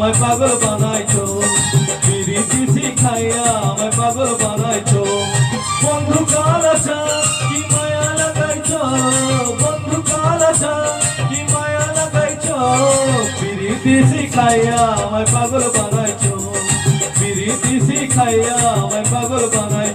আমায় পাগল বানাইছো, পিরিতি শিখাইয়া আমায় পাগল বানাইছো। বন্ধু কালাচা কি মায়া লাগাইছো, বন্ধু কালাচা কি মায়া লাগাইছো, পিরিতি শিখাইয়া আমায় পাগল বানাইছো, পিরিতি শিখাইয়া আমায় পাগল বানাইছো।